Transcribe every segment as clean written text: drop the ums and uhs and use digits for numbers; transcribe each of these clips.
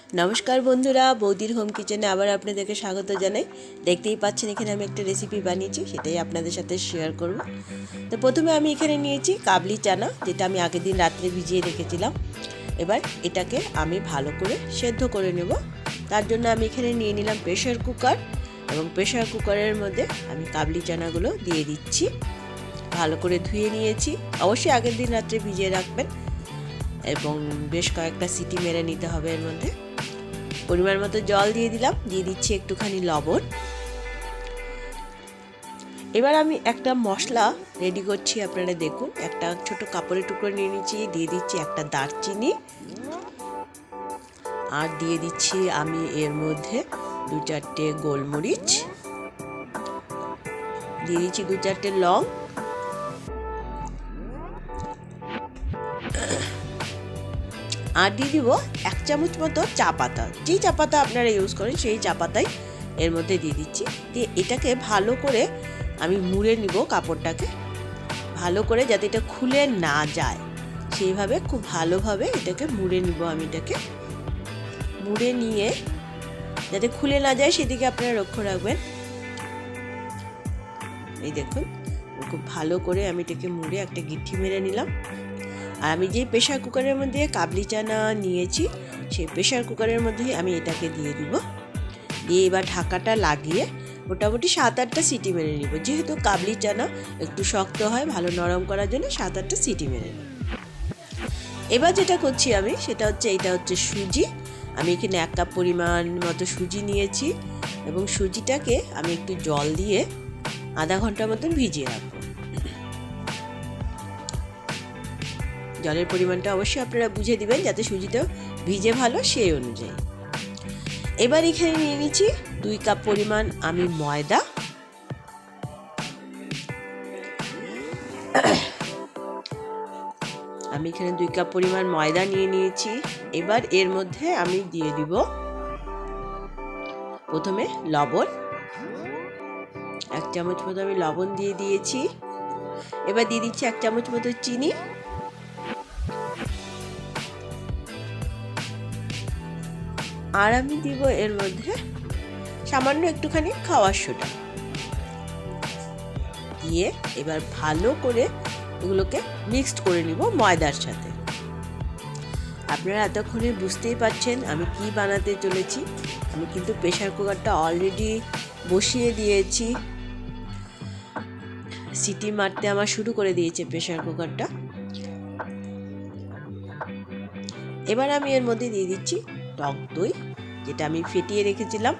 नमस्कार बंधुरा बौदिर होम किचेने आबार आपनादेरके स्वागत जानाई। देखतेई पाच्छेन एखाने आमि एकटा रेसिपि बानिয়েছি सेटाई आपनादेर साथे शेयर करब। तो प्रथमे आमि एखाने निয়েছি काबली चाना जेटा आमि आगेर दिन रात्रे भिजिয়ে रेखेছিলাম। এবার এটাকে আমি ভালো করে সেদ্ধ করে নেব। তার জন্য আমি এখানে নিয়ে নিলাম প্রেসার কুকার এবং প্রেসার কুকারের মধ্যে আমি কাবলি চানাগুলো দিয়ে দিচ্ছি। ভালো করে ধুয়ে নিয়েছি। অবশ্যই আগের দিন রাত্রে ভিজিয়ে রাখবেন এবং বেশ কয়েকটা সিটি মেরে নিতে হবে। এর মধ্যে পরিমাণ মতো জল দিয়ে দিলাম, দিয়ে দিচ্ছি একটুখানি লবণ। এবার আমি একটা মশলা রেডি করছি, আপনারা দেখুন। একটা ছোট কাপড়ের টুকরো নিয়ে নিচ্ছি, দিয়ে দিচ্ছি একটা দারচিনি, আর দিয়ে দিচ্ছি আমি এর মধ্যে 2-4টে গোলমরিচ, দিয়ে দিচ্ছি 2-4টে লং, আর দিয়ে দিব 1 চামচ মতো চা পাতা। যেই চা পাতা আপনারা ইউজ করেন সেই চা পাতাই এর মধ্যে দিয়ে দিচ্ছি। দিয়ে এটাকে ভালো করে আমি মুড়ে নিব, কাপড়টাকে ভালো করে যাতে এটা খুলে না যায় সেইভাবে খুব ভালোভাবে এটাকে মুড়ে নিব। আমি এটাকে মুড়ে নিয়ে যাতে খুলে না যায় সেদিকে আপনারা লক্ষ্য রাখবেন। এই দেখুন, খুব ভালো করে আমি এটাকে মুড়ে একটা গিট্টি মেরে নিলাম। আর আমি যে প্রেসার কুকারের মধ্যে কাবলি চানা নিয়েছি সেই প্রেসার কুকারের মধ্যে আমি এটাকে দিয়ে দিব। দিয়ে এবার ঢাকাটা লাগিয়ে মোটামুটি 7-8টা সিটি মেরে নিব। যেহেতু কাবলি চানা একটু শক্ত হয়, ভালো নরম করার জন্য 7-8টা সিটি মেরে নিব। এবার যেটা করছি আমি সেটা হচ্ছে, এটা হচ্ছে সুজি। আমি এখানে 1 কাপ পরিমাণ মতো সুজি নিয়েছি এবং সুজিটাকে আমি একটু জল দিয়ে আধা ঘন্টার মতন ভিজিয়ে রাখবো। জলের পরিমাণটা অবশ্যই আপনারা বুঝে দিবেন যাতে সুজিটা ভিজে ভালো সেই অনুযায়ী। এবার এখানে নিয়ে নিচ্ছি 2 কাপ পরিমাণ আমি ময়দা, আমি এখানে 2 কাপ পরিমাণ ময়দা নিয়ে নিয়েছি। এবার এর মধ্যে আমি দিয়ে দিব প্রথমে লবণ, 1 চামচ মতো আমি লবণ দিয়ে দিয়েছি। এবার দিয়ে দিচ্ছি 1 চামচ মতো চিনি, আর আমি দিব এর মধ্যে সামান্য একটুখানি খাওয়ার সোডা দিয়ে এবার ভালো করে এগুলোকে মিক্সড করে নিব ময়দার সাথে। আপনারা এতক্ষণে বুঝতেই পারছেন আমি কি বানাতে চলেছি। আমি কিন্তু প্রেসার কুকারটা অলরেডি বসিয়ে দিয়েছি, সিটি মারতে আমার শুরু করে দিয়েছে প্রেসার কুকারটা। এবার আমি এর মধ্যে দিয়ে দিচ্ছি টক দই, যেটা আমি ফেটিয়ে রেখেছিলাম।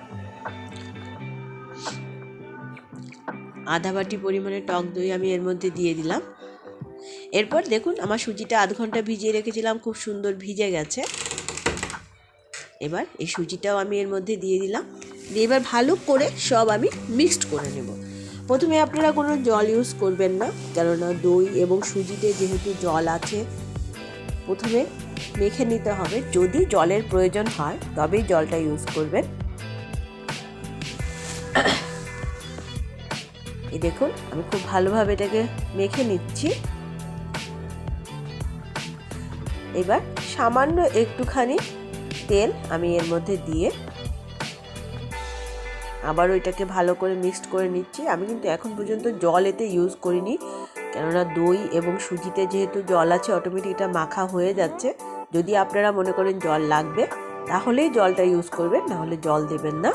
আধা বাটি পরিমাণে টক দই আমি এর মধ্যে দিয়ে দিলাম। এরপর দেখুন আমার সুজিটা আধ ঘন্টা ভিজিয়ে রেখেছিলাম, খুব সুন্দর ভিজে গেছে। এবার এই সুজিটাও আমি এর মধ্যে দিয়ে দিলাম। দিয়ে এবার ভালো করে সব আমি মিক্সড করে নেব। প্রথমে আপনারা কোনো জল ইউজ করবেন না, কেননা দই এবং সুজিতে যেহেতু জল আছে, প্রথমে মেখে নিতে হবে। যদি জলের প্রয়োজন হয় তবেই জলটা ইউজ করবেন। এই দেখুন আমি খুব ভালোভাবে এটাকে মেখে নিচ্ছি। এবার সামান্য একটুখানি তেল আমি এর মধ্যে দিয়ে আবার ওইটাকে ভালো করে মিক্সড করে নিচ্ছি। আমি কিন্তু এখন পর্যন্ত জল এতে ইউজ করিনি, কেননা দই এবং সুজিতে যেহেতু জল আছে অটোমেটিক এটা মাখা হয়ে যাচ্ছে। যদি আপনারা মনে করেন জল লাগবে তাহলেই জলটা ইউজ করবেন, না হলে জল দেবেন না।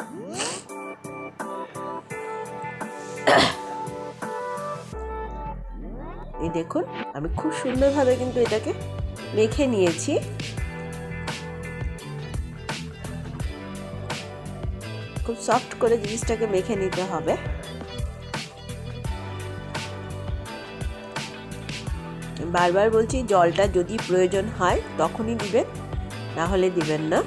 এই দেখুন আমি খুব সুন্দরভাবে কিন্তু এটাকে মেখে নিয়েছি। খুব সফট করে জিনিসটাকে মেখে নিতে হবে। বারবার বলছি জলটা যদি প্রয়োজন হয় তখনই দিবেন, না হলে দিবেন না।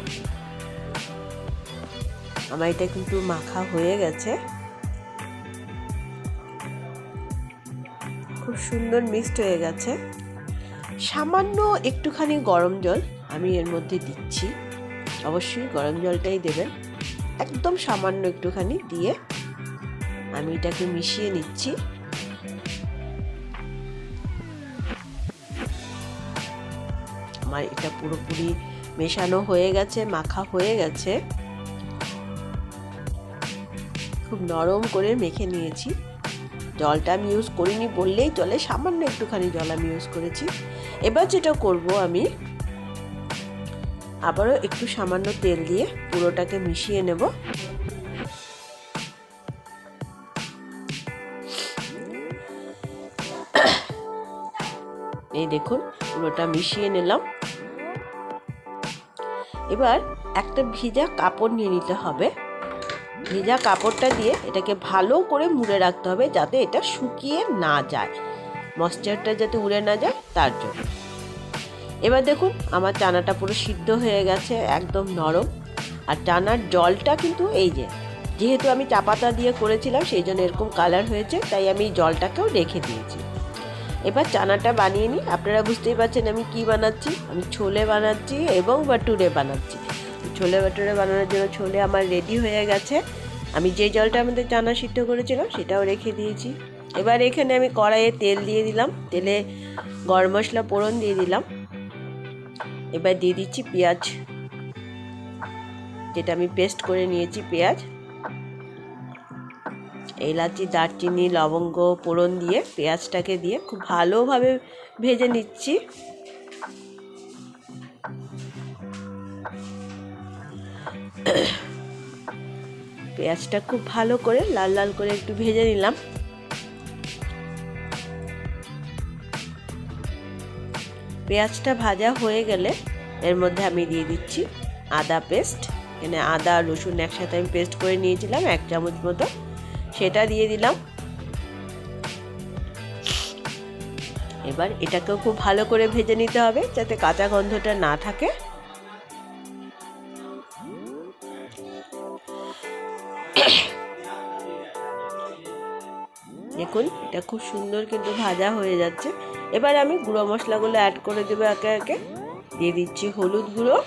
আমার এটা কিন্তু মাখা হয়ে গেছে, খুব সুন্দর মিক্সড হয়ে গেছে। সামান্য একটুখানি গরম জল আমি এর মধ্যে দিচ্ছি, অবশ্যই গরম জলটাই দেবেন। একদম সামান্য একটুখানি দিয়ে আমি এটাকে মিশিয়ে নিচ্ছি। আমার এটা পুরোপুরি মেশানো হয়ে গেছে, মাখা হয়ে গেছে। খুব নরম করে মেখে নিয়েছি। জলটা আমি ইউজ করিনি বললেই চলে, সামান্য একটুখানি জল আমি ইউজ করেছি। এবার যেটা করব, আমি আবারও একটু সামান্য তেল দিয়ে পুরোটাকে মিশিয়ে নেব। এই দেখুন, পুরোটা মিশিয়ে নিলাম। এবার একটা ভিজা কাপড় নিয়ে নিতে হবে। ভিজা কাপড়টা দিয়ে এটাকে ভালো করে মুড়ে রাখতে হবে, যাতে এটা শুকিয়ে না যায়, ময়েশ্চারটা যাতে উড়ে না যায় তার জন্য। এবার দেখুন, আমার চানাটা পুরো সিদ্ধ হয়ে গেছে, একদম নরম। আর চানার জলটা কিন্তু এই যেহেতু আমি চা পাতা দিয়ে করেছিলাম সেই জন্য এরকম কালার হয়েছে, তাই আমি জলটাকেও রেখে দিয়েছি। এবার চানাটা বানিয়ে নিই। আপনারা বুঝতেই পারছেন আমি কি বানাচ্ছি। আমি ছোলে বানাচ্ছি এবং বাটুরে বানাচ্ছি। ছোলে বাটুরে বানানোর জন্য ছোলে আমার রেডি হয়ে গেছে। আমি যে জলটা আমাদের চানা সিদ্ধ করেছিলাম সেটাও রেখে দিয়েছি। এবার এখানে আমি কড়াইয়ে তেল দিয়ে দিলাম, তেলে গরম মশলা ফোড়ন দিয়ে দিলাম। এবার দিয়ে দিচ্ছি পেঁয়াজ, যেটা আমি পেস্ট করে নিয়েছি পেঁয়াজ। এলাচি, দারচিনি, লবঙ্গ ফোড়ন দিয়ে পেঁয়াজটাকে দিয়ে খুব ভালোভাবে ভেজে নিচ্ছি। পেঁয়াজটা খুব ভালো করে লাল লাল করে একটু ভেজে নিলাম। পেঁয়াজটা ভাজা হয়ে গেলে এর মধ্যে আমি দিয়ে দিচ্ছি আদা পেস্ট। এখানে আদা রসুন একসাথে আমি পেস্ট করে নিয়েছিলাম 1 চামচ মতো, সেটা দিয়ে দিলাম। এবার এটাকেও খুব ভালো করে ভেজে নিতে হবে, যাতে কাঁচা গন্ধটা না থাকে। দেখুন, এটা খুব সুন্দর কিন্তু ভাজা হয়ে যাচ্ছে। এবার আমি গুঁড়ো মশলাগুলো অ্যাড করে দেবো একে একে। দিয়ে দিচ্ছি হলুদ গুঁড়ো,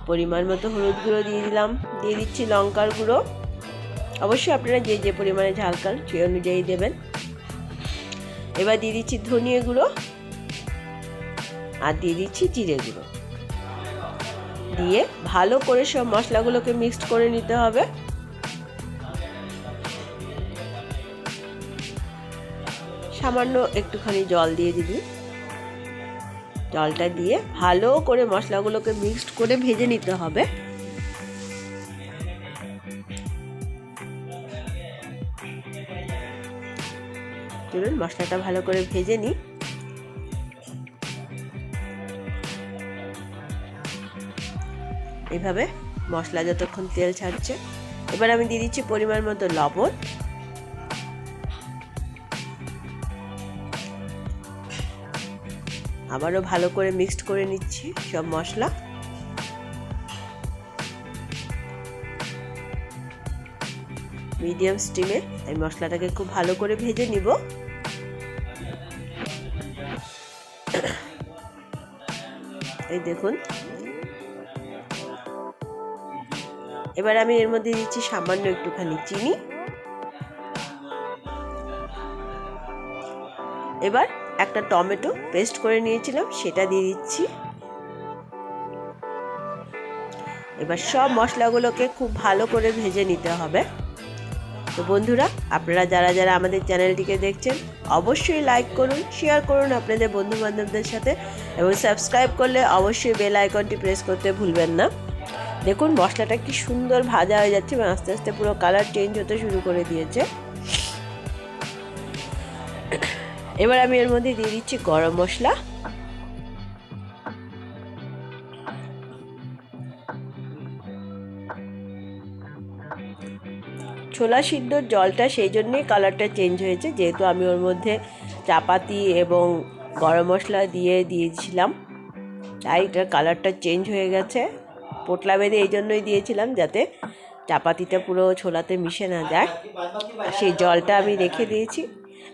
পরিমাণ মতো হলুদ গুঁড়ো দিয়ে দিলাম। দিয়ে দিচ্ছি লঙ্কার গুঁড়ো, অবশ্যই আপনারা যে যে পরিমাণে ঝাল খান সেই অনুযায়ী দেবেন। এবার দিয়ে দিচ্ছি ধনিয়া গুঁড়ো আর দিয়ে দিচ্ছি জিরে গুঁড়ো। দিয়ে ভালো করে সব মশলাগুলোকে মিক্সড করে নিতে হবে। সামান্য একটুখানি জল দিয়ে দিবি। জলটা দিয়ে ভালো করে মশলাগুলোকে মিক্সড করে ভেজে নিতে হবে। চলুন মশলাটা ভালো করে ভেজে নিই। এইভাবে মশলা যতক্ষণ তেল ছাড়ছে। এবার আমি দিয়ে দিচ্ছি পরিমাণ মতো লবণ। আবারও ভালো করে মিক্সড করে নিচ্ছি সব মশলা। মিডিয়াম স্টিমে এই মশলাটাকে খুব ভালো করে ভেজে নিব। এই দেখুন, এবার আমি এর মধ্যে দিচ্ছি সামান্য একটুখানি চিনি। এবার একটা টমেটো পেস্ট করে নিয়েছিলাম সেটা দিয়ে দিচ্ছি। এবার সব মশলাগুলোকে খুব ভালো করে ভেজে নিতে হবে। তো বন্ধুরা, আপনারা যারা যারা আমাদের চ্যানেলটিকে দেখছেন অবশ্যই লাইক করুন, শেয়ার করুন আপনাদের বন্ধুবান্ধবদের সাথে, এবং সাবস্ক্রাইব করলে অবশ্যই বেল আইকনটি প্রেস করতে ভুলবেন না। দেখুন মশলাটা কি সুন্দর ভাজা হয়ে যাচ্ছে এবং আস্তে আস্তে পুরো কালার চেঞ্জ হতে শুরু করে দিয়েছে। এবার আমি এর মধ্যে দিয়ে দিচ্ছি গরম মশলা। ছোলা সিদ্ধর জলটা সেই জন্যই কালারটা চেঞ্জ হয়েছে, যেহেতু আমি ওর মধ্যে চাপাতি এবং গরম মশলা দিয়েছিলাম, তাই এটার কালারটা চেঞ্জ হয়ে গেছে। পোটলা বেঁধে এই জন্যই দিয়েছিলাম, যাতে চাপাতিটা পুরো ছোলাতে মিশে না যায়। সেই জলটা আমি রেখে দিয়েছি।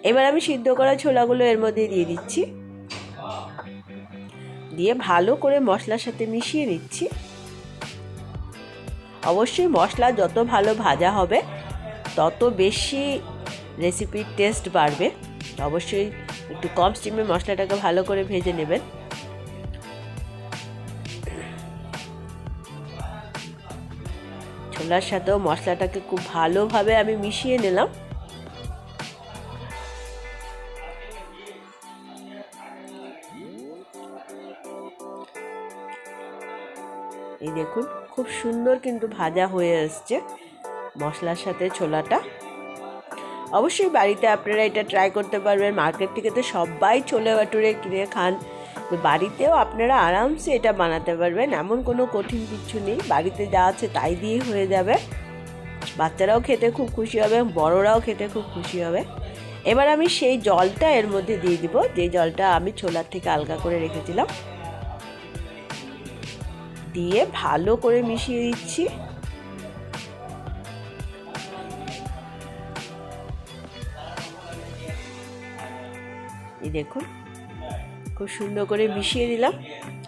এবার আমি সিদ্ধ করা ছোলাগুলো এর মধ্যে দিয়ে দিচ্ছি, দিয়ে ভালো করে মশলার সাথে মিশিয়ে নিচ্ছি। অবশ্যই মশলা যত ভালো ভাজা হবে তত বেশি রেসিপির টেস্ট বাড়বে। অবশ্যই একটু কম স্টিমে মশলাটাকে ভালো করে ভেজে নেবেন। ছোলার সাথেও মশলাটাকে খুব ভালোভাবে আমি মিশিয়ে নিলাম। এই দেখুন খুব সুন্দর কিন্তু ভাজা হয়ে আসছে মশলার সাথে ছোলাটা। অবশ্যই বাড়িতে আপনারা এটা ট্রাই করতে পারবেন। মার্কেট থেকে তো সবাই ছোলে ভাটুরে কিনে খান, তো বাড়িতেও আপনারা আরামসে এটা বানাতে পারবেন। এমন কোনো কঠিন কিছু নেই, বাড়িতে যা আছে তাই দিয়ে হয়ে যাবে। বাচ্চারাও খেতে খুব খুশি হবে, বড়রাও খেতে খুব খুশি হবে। এবার আমি সেই জলটা এর মধ্যে দিয়ে দিব, যে জলটা আমি ছোলার থেকে আলগা করে রেখেছিলাম। দিয়ে ভালো করে মিশিয়ে দিচ্ছি। এই দেখুন খুব সুন্দর করে মিশিয়ে দিলাম।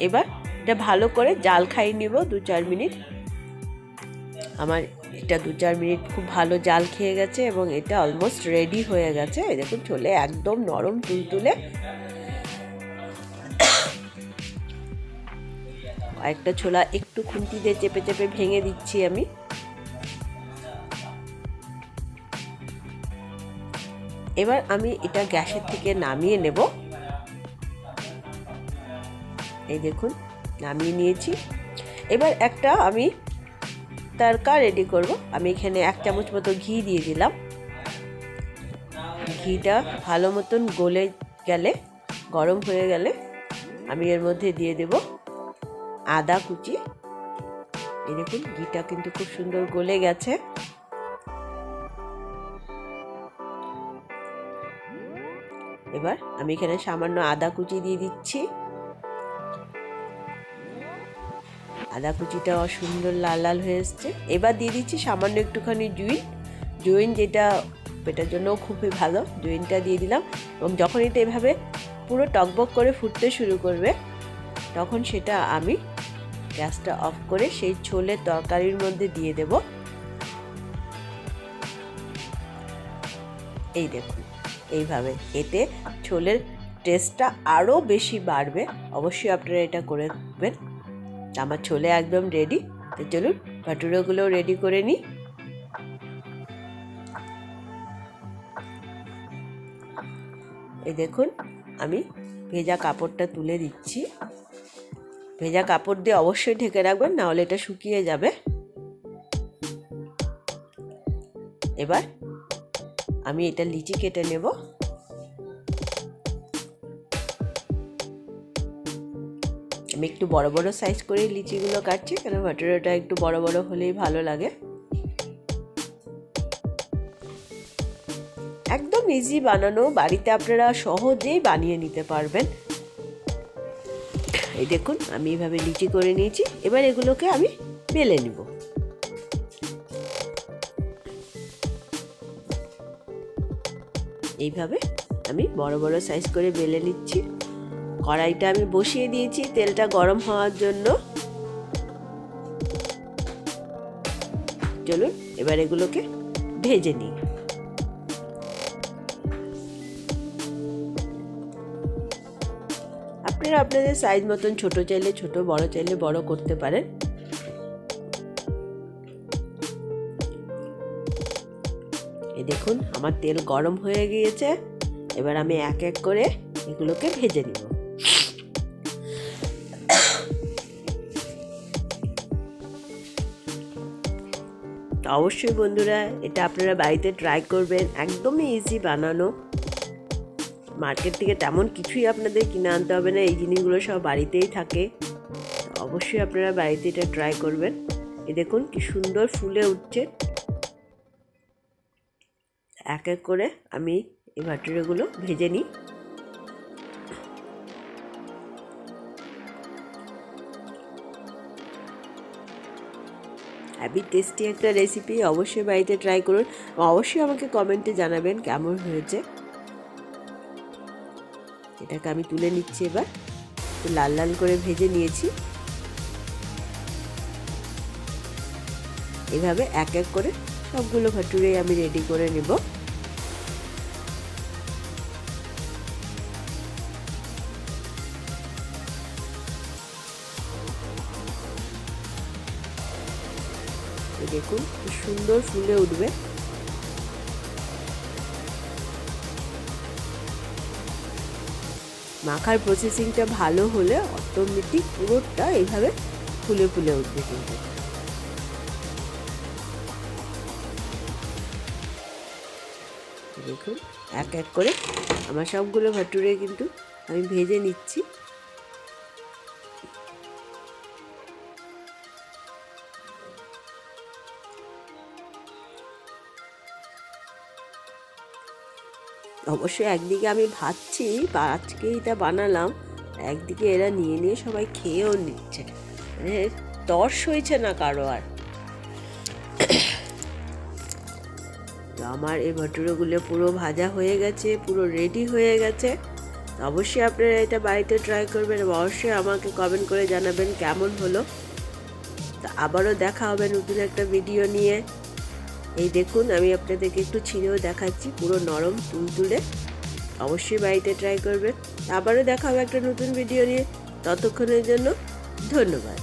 এবার এটা ভালো করে জাল খাইয়ে নিব 2-4 মিনিট। আমার এটা 2-4 মিনিট খুব ভালো জাল খেয়ে গেছে এবং এটা অলমোস্ট রেডি হয়ে গেছে। এই দেখুন ছোলে একদম নরম তুলতুলে। একটা ছোলা একটু খুন্তি দিয়ে চেপে চেপে ভেঙে দিচ্ছি আমি। এবার আমি এটা গ্যাসের থেকে নামিয়ে নেব। এই দেখুন নামিয়ে নিয়েছি। এবার একটা আমি তড়কা রেডি করব। আমি এখানে 1 চামচ মতো ঘি দিয়ে দিলাম। ঘিটা ভালো মতন গলে গেলে, গরম হয়ে গেলে আমি এর মধ্যে দিয়ে দেব আদা কুচি। এই দেখুন ঘিটা কিন্তু খুব সুন্দর গলে গেছে। এবার আমি এখানে সামান্য আদা কুচি দিয়ে দিচ্ছি। আদা কুচিটা সুন্দর লাল লাল হয়ে এসছে। এবার দিয়ে দিচ্ছি সামান্য একটুখানি জুইন, যেটা পেটের জন্য খুবই ভালো। জুইনটা দিয়ে দিলাম এবং যখন এটা এভাবে পুরো টকবক করে ফুটতে শুরু করবে, তখন সেটা আমি গ্যাসটা অফ করে সেই ছোলের তরকারির মধ্যে দিয়ে দেব। এই দেখুন এইভাবে, এতে ছোলের টেস্টটা আরও বেশি বাড়বে। অবশ্যই আপনারা এটা করবেন। আমার ছোলে একদম রেডি। তো চলুন ভাটুরেগুলো রেডি করে নিই। এই দেখুন আমি ভেজা কাপড়টা তুলে দিচ্ছি। ভেজা কাপড় দিয়ে অবশ্যই ঢেকে রাখবেন, না হলে এটা শুকিয়ে যাবে। এবার আমি এটা লিচি কেটে নেব। আমি একটু বড় বড় সাইজ করে লিচিগুলো কাটছি, কেন ভাটুরাটা একটু বড় বড় হলেই ভালো লাগে। একদম ইজি বানানো, বাড়িতে আপনারা সহজেই বানিয়ে নিতে পারবেন। এই দেখুন আমি এইভাবে লিচি করে নিয়েছি। এবার এগুলোকে আমি বেলে নিব। এইভাবে আমি বড় বড় সাইজ করে বেলে নিচ্ছি। কড়াইটা আমি বসিয়ে দিয়েছি তেলটা গরম হওয়ার জন্য। চলুন এবার এগুলোকে ভেজে নিই। আপনারা আপনাদের সাইজ মতন ছোট চাইলে ছোট, বড় চাইলে বড় করতে পারেন। এই দেখুন আমার তেল গরম হয়ে গিয়েছে। এবার আমি এক এক করে এগুলোকে ভেজে নিব। অবশ্যই বন্ধুরা এটা আপনারা বাড়িতে ট্রাই করবেন। একদমই ইজি বানানো। মার্কেট থেকে তেমন কিছুই আপনাদের কিনে আনতে হবে না, এই জিনিসগুলো সব বাড়িতেই থাকে। অবশ্যই আপনারা বাড়িতে এটা ট্রাই করবেন। এই দেখুন কি সুন্দর ফুলে উঠছে। এক এক করে আমি এই ভাটুরেগুলো ভেজে নিই। হ্যাভি টেস্টি একটা রেসিপি, অবশ্যই বাড়িতে ট্রাই করুন। অবশ্যই আমাকে কমেন্টে জানাবেন কেমন হয়েছে। এটাকে আমি তুলে নিচ্ছি। এবার একটু লাল লাল করে ভেজে নিয়েছি। এভাবে এক এক করে সবগুলো ভাটুরে আমি রেডি করে নেব। দেখুন কি সুন্দর ফুলে উঠবে। মাখার প্রসেসিংটা ভালো হলে অটোমেটিক পুরোটা এইভাবে ফুলে ফুলে উঠবে। কিন্তু দেখুন এক এক করে আমার সবগুলো ভাটুরে কিন্তু আমি ভেজে নিচ্ছি। অবশ্যই একদিকে আমি ভাজছি বা আজকে এটা বানালাম, একদিকে এরা নিয়ে নিয়ে সবাই খেয়েও নিচ্ছে, মানে তর্স হয়েছে না কারো আর। তো আমার এই ভটুরেগুলো পুরো ভাজা হয়ে গেছে, পুরো রেডি হয়ে গেছে। অবশ্যই আপনারা এটা বাড়িতে ট্রাই করবেন এবং অবশ্যই আমাকে কমেন্ট করে জানাবেন কেমন হলো। তা আবারও দেখা হবে নতুন একটা ভিডিও নিয়ে। এই দেখুন আমি আপনাদেরকে একটু ছিঁড়েও দেখাচ্ছি, পুরো নরম তুলতুলে। অবশ্যই বাড়িতে ট্রাই করবেন। আবারও দেখা হবে একটা নতুন ভিডিও নিয়ে। ততক্ষণের জন্য ধন্যবাদ।